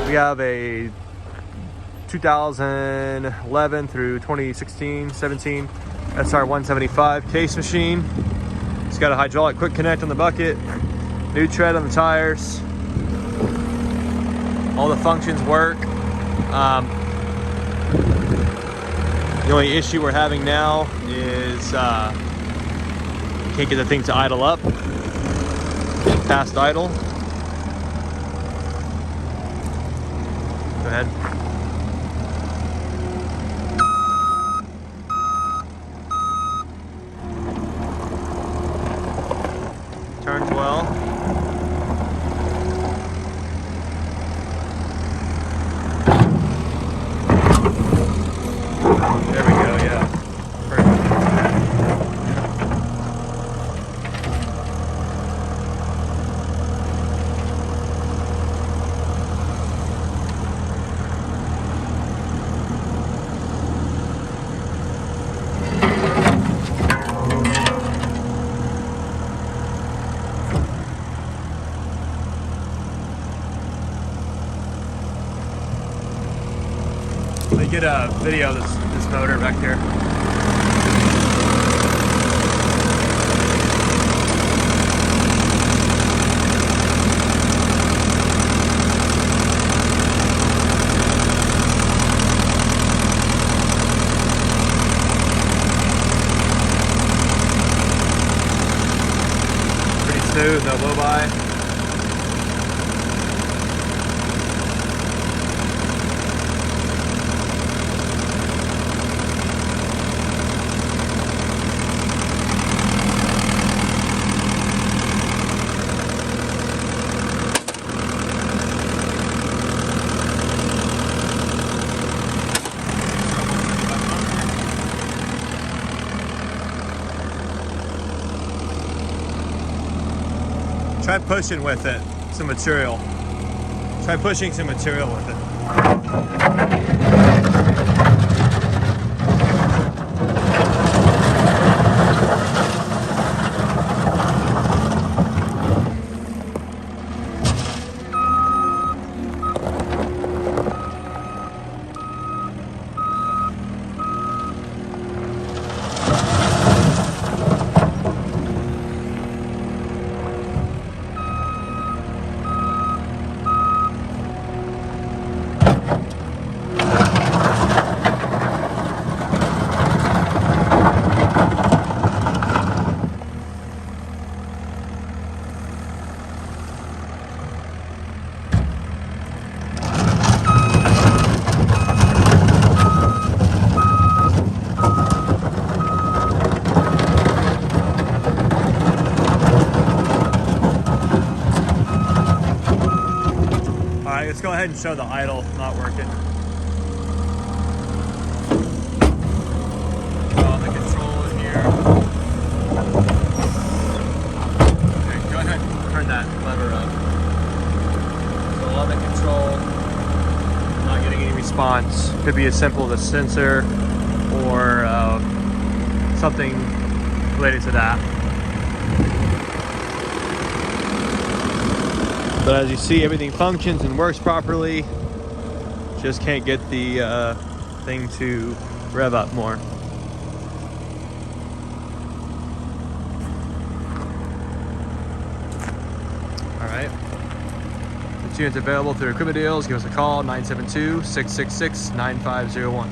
We have a 2011 through 2016, 17 s175 case machine. It's got a hydraulic quick connect on the bucket, new tread on the tires. All the functions work. The only issue we're having now is we can't get the thing to idle up, past idle. Go ahead. Turns well. There we go, yeah. Perfect. Let me get a video of this motor back here. Pretty smooth, no blow-by. Try pushing with it, some material. Try pushing some material with it. Let's go ahead and show the idle not working. On the control in here. Okay, go ahead and turn that lever up. So on the control, not getting any response. Could be as simple as a sensor or something related to that. But as you see, everything functions and works properly. Just can't get the thing to rev up more. All right. This unit's available through Equipment Deals. Give us a call, 972-666-9501.